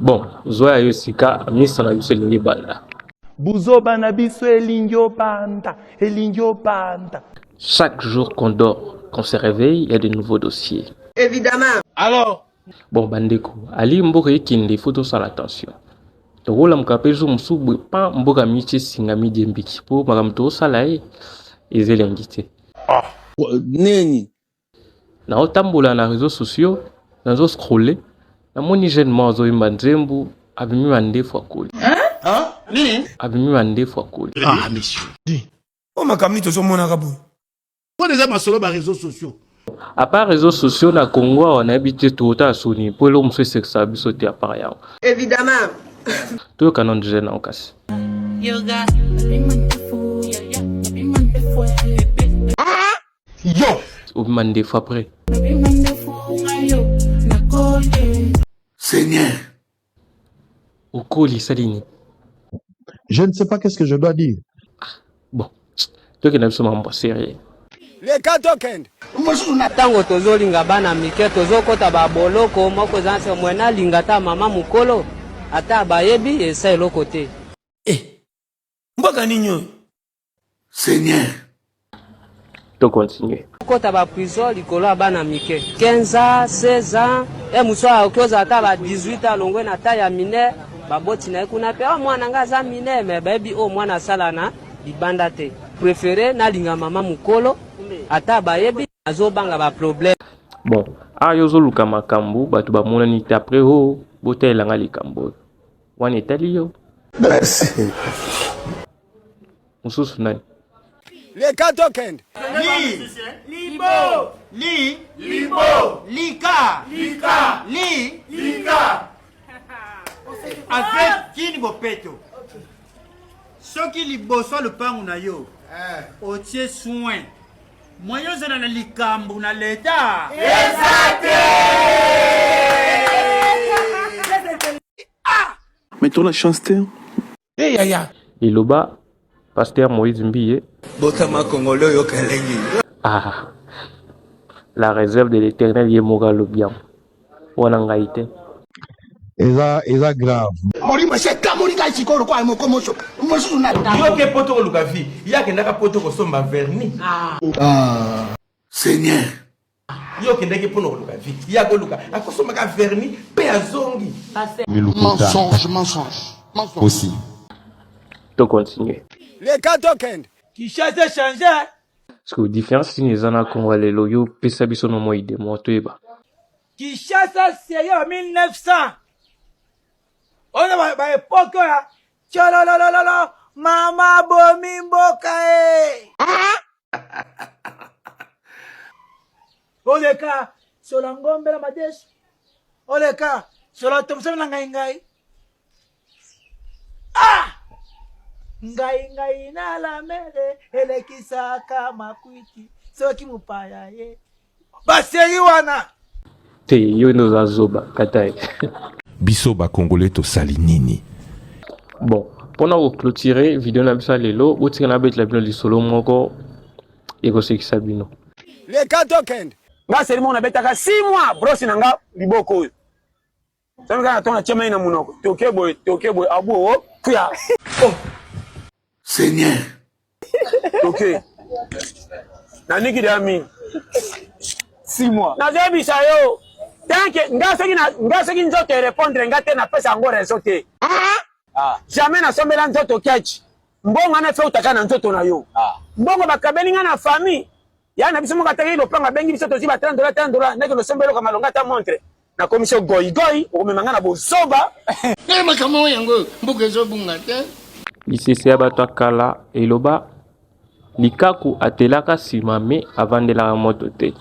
Bon, Zoya Yosika, ministre na biso lingi banda. Buzoba na biso elingio banda, elingio banda. Chaque jour qu'on dort, qu'on se réveille, il y a de nouveaux dossiers. Évidemment. Alors, Bon, bandeko, ali mboka yekinde, il faut tous faire attention. Le rôle mkape zo msubu pa mboka miche singa midi mbiki po makamto salaye ezelengite. Neni. Na otambola na réseaux sociaux, na zo scroller, na moni jeune mozo imbanzembu abimi wande fois cool. Hein? Nini? Abimi wande fois cool. Ah, monsieur. Oh, ma camille, tu mon arabo. Pourquoi déjà ma solo par réseaux sociaux? À part réseaux sociaux na Congo, on a habité tout à Sony pour l'homme se sexa bisoté à par ailleurs. Évidemment. Tout canon de jeune en casse. Yo! Ou man des fois après. Seigneur. Au colis salini. Je ne sais pas qu'est-ce que je dois dire. Bon. Toi qui n'as pas sérieux. Les katokend. Tango tozolinga bana mike tozokota baboloko moko zanse mwena lingata mama mukolo ata bayebi esa eloko te. Mboka ninyo. Seigneur. To continuer. Kota ba prison likolo ya bana mike 15 ans 16 ans muswa okoza ata ba 18 ans longwe na ta ya mine baboti na kuna pe mwana nga za mine me bayebi mwana sala na libanda te. Préféré na linga mama mukolo ata bayebi azobanga ba problème. Bon, ayozo luka makambu batu ba mona ni après ho botela nga likambo. Wan etali yo. Merci. Mususu nani? Les katokend. Libo, li, libo, lika, lika, li, lika. Avec qui ni bopeto? Soki liboso le pangu na yo. Otie soin. Moyo zana na likambu na leta. Mettons la chance terre. Hey, yaya. Iloba, pasteur Moïse Mbiye. Botama Congolais yo kalengi. Ah, la réserve de l'éternel Yemoga Lobiam. Wanangaite. Eza grave. Mori masheka mori ka chikoro kwa mo komosho. Mosu na. Yo ke poto ko lukafi. Ya ke ndaka poto ko somba verni. Seigneur. Yo ke ndake pono ko lukafi. Ya ko luka. Akosoma ka verni pe azongi. Mensonge, mensonge. Mensonge. Aussi. To continuer. Les katokend. Qui chasse changer. Parce que différence ni zana Congolais loyo pesa biso no mo ide mo to eba. Qui chasse c'est en 1900. On a ba époque là. Tchololololo. Mama bomi mboka Oleka solangombe la madesh. Oleka solatomsa na ngai. Ngai na la mere elekisaka makwiti soki mupaya ye. Baseri wana. Te yo no zazoba katai. biso ba Congolais to sali nini. Bon, pendant que clôturer vidéo na bisa lelo, otika na bet la bino li solo moko eko sekisa bino. Les katokend. Nga seri mona betaka 6 mois brosi nanga liboko oyo. Sanga tona chema ina munoko. Tokebo abu kuya. Seigneur. OK. Na niki dami 6 mois. Na zebi sayo. Tanke nga seki nzoto répondre ngate na pesa ngo rezo te. Jamais na sombela nzoto kiachi. Mbongo na fe utaka na nzoto na yo. Mbongo bakabeli nga na famille. Ya na biso mo kataki lo panga bengi biso tozi ba $30 ndeke lo sombelo kama longa ta montre. Na commission goy o memanga na bosoba. Ne makamo yango mbuke zo bunga te. Isese abato kala eloba likaku atelaka simame avant de la moto te.